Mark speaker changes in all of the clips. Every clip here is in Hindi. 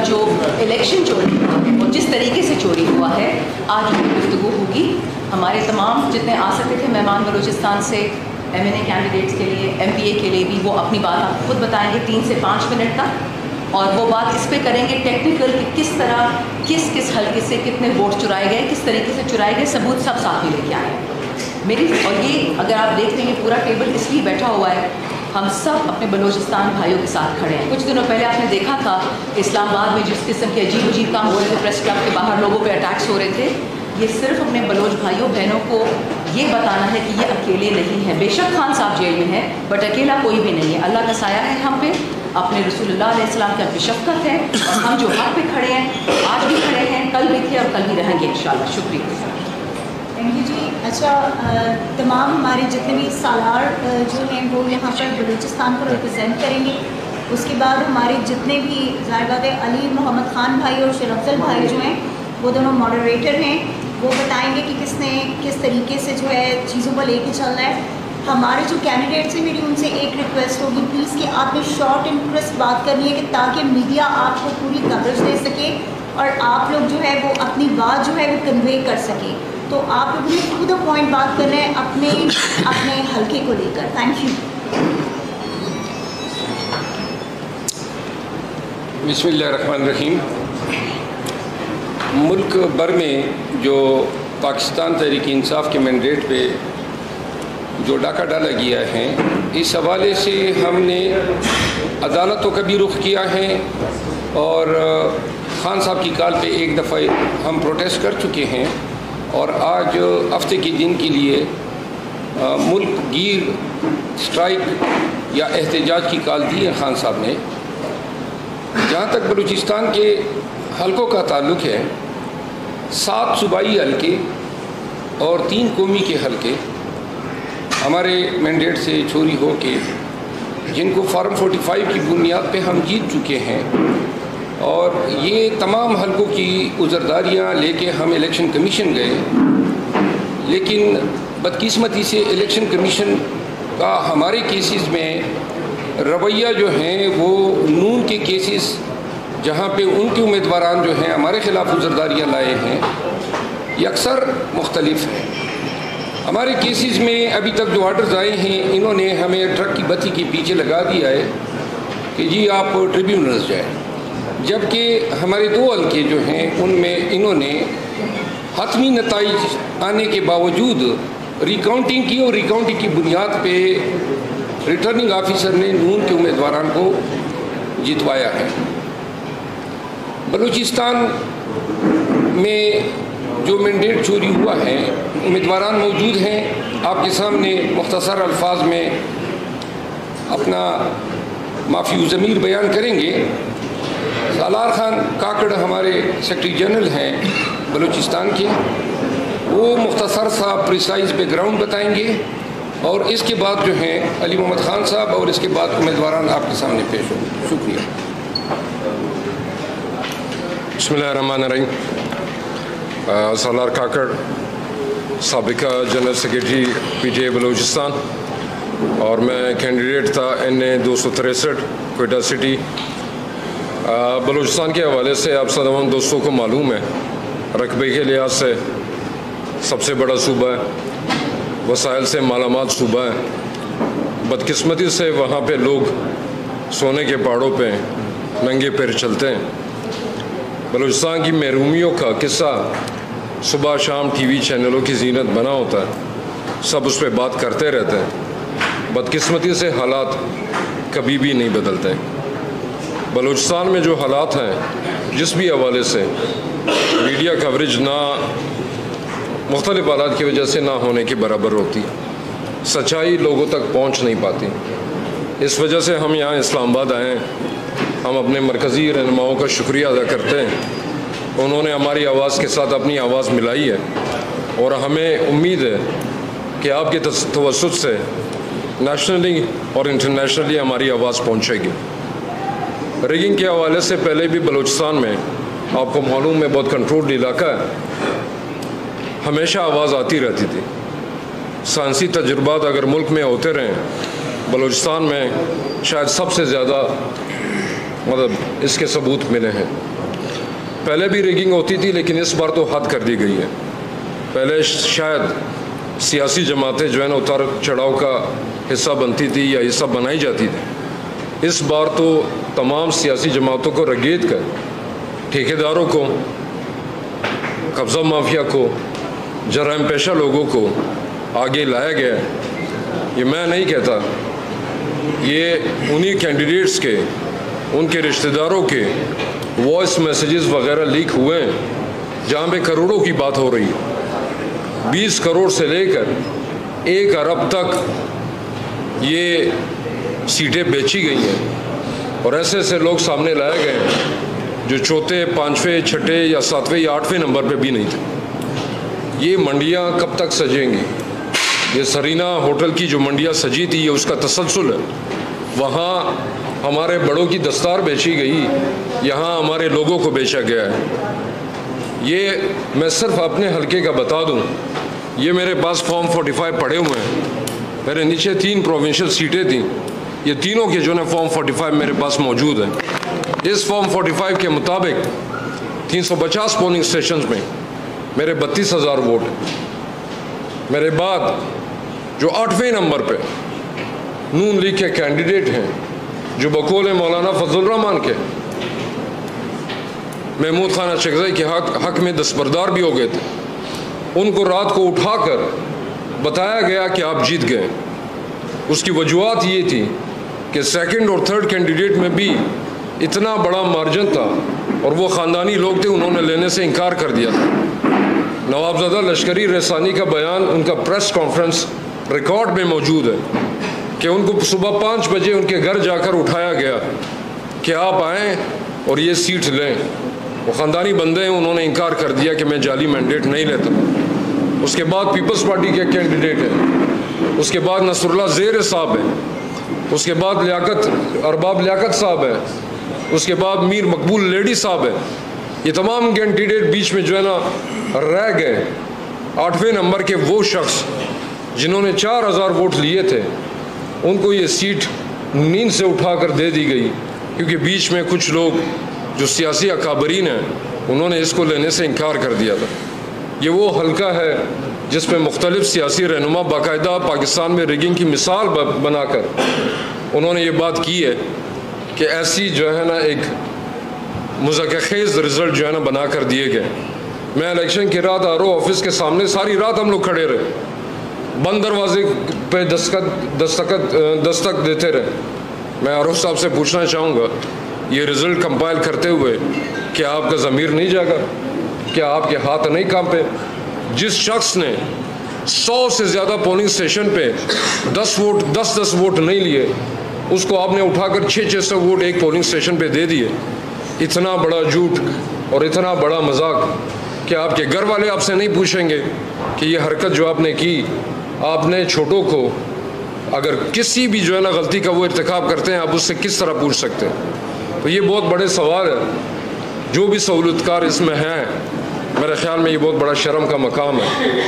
Speaker 1: जो इलेक्शन चोरी हुआ है और जिस तरीके से चोरी हुआ है, आज भी गुफ्तगू होगी। हमारे तमाम जितने आ सकते थे मेहमान बलूचिस्तान से, MNA कैंडिडेट्स के लिए, MPA के लिए भी, वो अपनी बात आप खुद बताएंगे 3 से 5 मिनट तक। और वो बात इस पे करेंगे टेक्निकल कि किस तरह किस हल्के से कितने वोट चुराए गए, किस तरीके से चुराए गए, सबूत सब साथ में लेके आए मेरी। और ये अगर आप देख रहे हैं पूरा टेबल इसलिए बैठा हुआ है, हम सब अपने बलूचिस्तान भाइयों के साथ खड़े हैं। कुछ दिनों पहले आपने देखा था इस्लामाबाद में जिस किस्म के अजीब अजीब काम हो रहे थे, प्रेस क्लब के बाहर लोगों पे अटैक्स हो रहे थे। ये सिर्फ अपने बलोच भाइयों बहनों को ये बताना है कि ये अकेले नहीं है। बेशक खान साहब जेल में है, बट अकेला कोई भी नहीं है। अल्लाह का साया है हम पे, अपने रसूलुल्लाह अलैहि सलाम की अपनी शफ़क़त है, और हम जो हक़ पे खड़े हैं, आज भी खड़े हैं, कल भी थे और कल भी रहेंगे इंशाअल्लाह। शुक्रिया।
Speaker 2: थैंक यू जी। अच्छा, तमाम हमारे जितने भी सालार जो हैं वो यहाँ पर बलूचिस्तान को रिप्रेजेंट करेंगे। उसके बाद हमारे जितने भी ज़ाहिर बात है अली मोहम्मद ख़ान भाई और शेर अफजल भाई जो हैं वो दोनों मॉडरेटर हैं, वो बताएंगे कि किसने किस तरीके से जो है चीज़ों को लेके चलना है। हमारे जो कैंडिडेट्स हैं, मेरी उनसे एक रिक्वेस्ट होगी प्लीज़ कि आपने शॉर्ट एंड क्रिस्प बात करनी है कि ताकि मीडिया आपको पूरी कवरेज दे सके और आप लोग जो है वो अपनी बात जो है वो कन्वे कर सके। तो आप लोग ने टू द पॉइंट बात कर रहे हैं अपने हल्के को लेकर। Thank you.
Speaker 3: बिस्मिल्लाहिर्रहमानिर्रहीम। मुल्क भर में जो पाकिस्तान तहरीक इंसाफ के मैंडेट पे जो डाका डाला गया है, इस हवाले से हमने अदालतों का भी रुख किया है और खान साहब की कॉल पे एक दफ़ा हम प्रोटेस्ट कर चुके हैं और आज हफ्ते के दिन के लिए मुल्क गिर स्ट्राइक या एहतजाज की कॉल दी है खान साहब ने। जहाँ तक बलूचिस्तान के हलकों का ताल्लुक़ है, 7 सूबाई हलके और 3 कौमी के हलके हमारे मैंडेट से चोरी हो के, जिनको फॉर्म 45 की बुनियाद पे हम जीत चुके हैं, और ये तमाम हलकों की उज़रदारियाँ लेके हम इलेक्शन कमीशन गए। लेकिन बदकिस्मती से इलेक्शन कमीशन का हमारे केसेस में रवैया जो हैं वो नून के केसेस जहाँ पे उनके उम्मीदवारान जो हैं हमारे ख़िलाफ़ उज़रदारियाँ लाए हैं, ये अक्सर मुख्तलिफ है। हमारे केसेस में अभी तक जो ऑर्डर्स आए हैं, इन्होंने हमें ट्रक की बत्ती के पीछे लगा दिया है कि जी आप ट्रिब्यूनल्स जाएँ, जबकि हमारे 2 हल्के जो हैं उनमें इन्होंने हतमी नताइज आने के बावजूद रिकाउंटिंग की और रिकाउंटिंग की बुनियाद पे रिटर्निंग ऑफिसर ने नून के उम्मीदवारान को जितवाया है। बलूचिस्तान में जो मैंडेट चोरी हुआ है, उम्मीदवारान मौजूद हैं, आपके सामने मुख्तसर अल्फाज में अपना माफ़ी ज़मीर बयान करेंगे। सालार खान काकड़ हमारे सेक्रेटरी जनरल हैं बलूचिस्तान के, वो मुख्तसर सा प्रिसाइज बैकग्राउंड बताएंगे और इसके बाद जो हैं अली मोहम्मद ख़ान साहब और इसके बाद उम्मीदवारान आपके सामने पेश होंगे। शुक्रिया।
Speaker 4: बिस्मिल्लाहिर्रहमानिर्रहीम। सालार काकड़, साबिका जनरल सेक्रेटरी PTA बलूचिस्तान, और मैं कैंडिडेट था NA 263 क्वेटा सिटी। बलूचिस्तान के हवाले से आप तमाम दोस्तों को मालूम है, रकबे के लिहाज से सबसे बड़ा सूबा है, वसाइल से मालामाल सूबा है। बदकिस्मती से वहाँ पे लोग सोने के पहाड़ों पे नंगे पैर चलते हैं। बलूचिस्तान की महरूमियों का किस्सा सुबह शाम TV चैनलों की जीनत बना होता है, सब उस पर बात करते रहते हैं। बदकिस्मती से हालात कभी भी नहीं बदलते। बलूचिस्तान में जो हालात हैं, जिस भी हवाले से मीडिया कवरेज ना मुख्तलिफ हालात की वजह से ना होने के बराबर होती, सच्चाई लोगों तक पहुंच नहीं पाती। इस वजह से हम यहाँ इस्लामाबाद आए हैं। हम अपने मरकज़ी रहनुमाओं का शुक्रिया अदा करते हैं, उन्होंने हमारी आवाज़ के साथ अपनी आवाज़ मिलाई है और हमें उम्मीद है कि आपके तवस्सुत से नेशनली और इंटरनेशनली हमारी आवाज़ पहुँचेगी। रिगिंग के हवाले से पहले भी बलूचिस्तान में आपको मालूम है बहुत कंट्रोल्ड इलाका है, हमेशा आवाज़ आती रहती थी। साइंसी तजुर्बात अगर मुल्क में होते रहें, बलूचिस्तान में शायद सबसे ज़्यादा मतलब इसके सबूत मिले हैं। पहले भी रिगिंग होती थी, लेकिन इस बार तो हद कर दी गई है। पहले शायद सियासी जमातें जो है ना उतार चढ़ाव का हिस्सा बनती थी या हिस्सा बनाई जाती थी। इस बार तो तमाम सियासी जमातों को रगेद कर ठेकेदारों को, कब्ज़ा माफिया को, जराइम पेशा लोगों को आगे लाया गया है। ये मैं नहीं कहता, ये उन्हीं कैंडिडेट्स के, उनके रिश्तेदारों के वॉइस मैसेजेस वगैरह लीक हुए हैं, जहाँ पे करोड़ों की बात हो रही है। 20 करोड़ से लेकर 1 अरब तक ये सीटें बेची गई हैं और ऐसे ऐसे लोग सामने लाए गए हैं जो चौथे, पाँचवें, छठे या 7वें या 8वें नंबर पे भी नहीं थे। ये मंडियाँ कब तक सजेंगी? ये सरीना होटल की जो मंडियाँ सजी थी, ये उसका तसलसल है। वहाँ हमारे बड़ों की दस्तार बेची गई, यहाँ हमारे लोगों को बेचा गया है। ये मैं सिर्फ अपने हलके का बता दूं, ये मेरे पास फॉर्म 45 पड़े हुए हैं। मेरे नीचे 3 प्रोविंशियल सीटें थीं, ये तीनों के जो है फॉर्म 45 मेरे पास मौजूद है। इस फॉर्म 45 के मुताबिक 350 पोलिंग स्टेशन में मेरे 32,000 वोट हैं। मेरे बाद जो 8वें नंबर पे नून लीग के कैंडिडेट हैं, जो बकौल मौलाना फजल रहमान के महमूद खान अशरकज़ई के हक में दस्तबरदार भी हो गए थे, उनको रात को उठाकर बताया गया कि आप जीत गए। उसकी वजूहत ये थी कि सेकंड और थर्ड कैंडिडेट में भी इतना बड़ा मार्जिन था और वो ख़ानदानी लोग थे, उन्होंने लेने से इनकार कर दिया था। नवाबज़ादा लश्करी रसानी का बयान, उनका प्रेस कॉन्फ्रेंस रिकॉर्ड में मौजूद है कि उनको सुबह 5 बजे उनके घर जाकर उठाया गया कि आप आएँ और ये सीट लें। वो ख़ानदानी बंदे हैं, उन्होंने इनकार कर दिया कि मैं जाली मैंडेट नहीं लेता। उसके बाद पीपल्स पार्टी के कैंडिडेट हैं, उसके बाद नसरुल्लाह ज़ेर साहब हैं, उसके बाद अरबाब लियाकत साहब हैं, उसके बाद मीर मकबूल लेडी साहब हैं। ये तमाम कैंडिडेट बीच में जो है ना रह गए। 8वें नंबर के वो शख्स जिन्होंने 4000 वोट लिए थे, उनको ये सीट नींद से उठाकर दे दी गई, क्योंकि बीच में कुछ लोग जो सियासी अकाबरीन हैं, उन्होंने इसको लेने से इनकार कर दिया था। ये वो हल्का है जिसमें मुख्तलिफ सियासी रहनुमा बाकायदा पाकिस्तान में रिगिंग की मिसाल बनाकर उन्होंने ये बात की है कि ऐसी जो है ना एक मुज़क्क़ेज़ रिज़ल्ट जो है ना बना कर दिए गए। मैं इलेक्शन की रात आर ओ ऑफिस के सामने सारी रात हम लोग खड़े रहे, बंद दरवाजे पे दस्तक देते रहे। मैं आर ओ साहब से पूछना चाहूँगा, ये रिज़ल्ट कंपाइल करते हुए क्या आपका ज़मीर नहीं जागा? क्या आपके हाथ नहीं कांपे? जिस शख्स ने 100 से ज़्यादा पोलिंग स्टेशन पे 10 वोट नहीं लिए, उसको आपने उठाकर 600 वोट एक पोलिंग स्टेशन पे दे दिए। इतना बड़ा झूठ और इतना बड़ा मजाक कि आपके घर वाले आपसे नहीं पूछेंगे कि ये हरकत जो आपने की, आपने छोटों को अगर किसी भी जो है ना गलती का वो इर्तिकाब करते हैं, आप उससे किस तरह पूछ सकते हैं? तो ये बहुत बड़े सवाल है। जो भी सहूलतकार इसमें हैं, मेरे ख़्याल में ये बहुत बड़ा शर्म का मकाम है।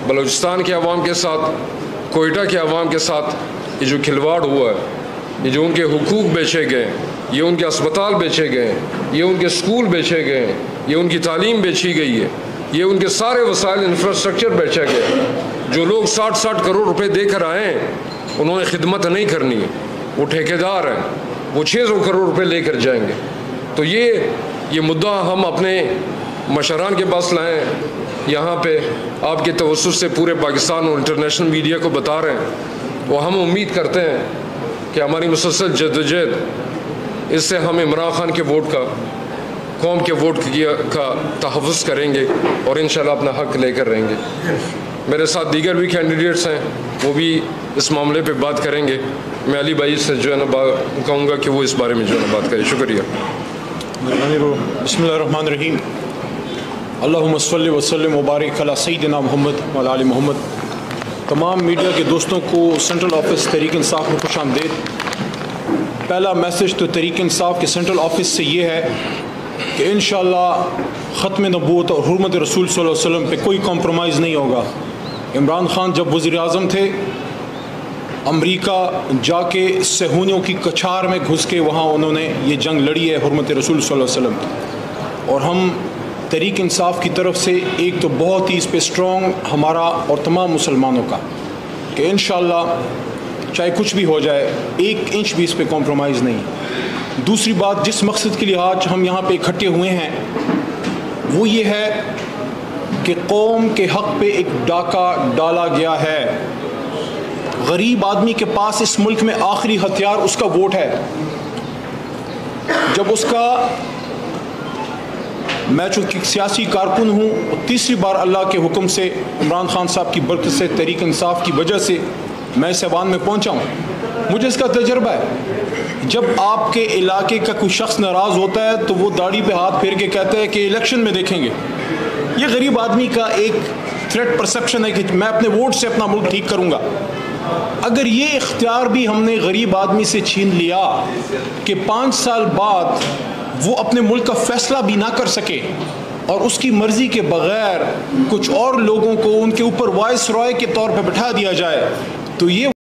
Speaker 4: बलूचिस्तान के अवाम के साथ, कोयटा के अवाम के साथ ये जो खिलवाड़ हुआ है, ये जो उनके हुकूक बेचे गए, ये उनके अस्पताल बेचे गए, ये उनके स्कूल बेचे गए, ये उनकी तालीम बेची गई है, ये उनके सारे वसाइल इंफ्रास्ट्रक्चर बेचा गया। जो लोग 60-60 करोड़ रुपए देकर आए हैं, उन्होंने खिदमत नहीं करनी है, वो ठेकेदार हैं, वो 600 करोड़ रुपए लेकर जाएंगे। तो ये मुद्दा हम अपने मशरान के पास लाएँ, यहाँ पे आपके तवस्सुस से पूरे पाकिस्तान और इंटरनेशनल मीडिया को बता रहे हैं। वो हम उम्मीद करते हैं कि हमारी मुसलसल जद्दोजहद, इससे हम इमरान खान के वोट का, कौम के वोट का तहफ़्फ़ुज़ करेंगे और इंशाल्लाह अपना हक़ लेकर रहेंगे। मेरे साथ दीगर भी कैंडिडेट्स हैं, वो भी इस मामले पे बात करेंगे। मैं अली भाई से जो है ना कहूँगा कि वो इस बारे में जो है ना बात करें। शुक्रिया।
Speaker 5: बिस्मिल्लाहिर्रहमानिर्रहीम। अल्लाहुम्मा सल्लि व सल्लिम व बारिक अला सय्यिदिना मुहम्मद व अला आलि मुहम्मद। तमाम मीडिया के दोस्तों को सेंट्रल ऑफिस तहरीक इंसाफ में खुश आमदीद। पहला मैसेज तो तहरीक इंसाफ के सेंट्रल ऑफिस से ये है कि इंशाअल्लाह ख़त्म नबूवत और हुर्मत रसूल सल्लल्लाहु अलैहि वसल्लम पे कोई कॉम्प्रोमाइज़ नहीं होगा। इमरान खान जब वज़ीर आज़म थे अमेरिका जाके सहूनियों की कछार में घुस के वहाँ उन्होंने ये जंग लड़ी है हुर्मत रसूल सल्लल्लाहु अलैहि वसल्लम की। और हम तहरीक इंसाफ की तरफ से एक तो बहुत ही इस पे स्ट्रॉन्ग हमारा और तमाम मुसलमानों का कि इंशाअल्लाह चाहे कुछ भी हो जाए 1 इंच भी इस पे कॉम्प्रोमाइज़ नहीं। दूसरी बात, जिस मकसद के लिए आज हम यहाँ पे इकट्ठे हुए हैं वो ये है कि कौम के हक़ पे एक डाका डाला गया है। गरीब आदमी के पास इस मुल्क में आखिरी हथियार उसका वोट है। जब उसका, मैं चूँकि सियासी कारकुन हूँ, तीसरी बार अल्लाह के हुक्म से इमरान खान साहब की बरकत से तहरीक इंसाफ की वजह से मैं इस ऐवान में पहुँचा हूँ, मुझे इसका तजर्बा है। जब आपके इलाके का कोई शख्स नाराज़ होता है तो वो दाढ़ी पे हाथ फेर के कहता है कि इलेक्शन में देखेंगे। ये गरीब आदमी का एक थ्रेट परसेप्शन है कि मैं अपने वोट से अपना मुल्क ठीक करूँगा। अगर ये इख्तियार भी हमने गरीब आदमी से छीन लिया कि 5 साल बाद वो अपने मुल्क का फैसला भी ना कर सके और उसकी मर्ज़ी के बग़ैर कुछ और लोगों को उनके ऊपर वाइस रॉय के तौर पर बैठा दिया जाए, तो ये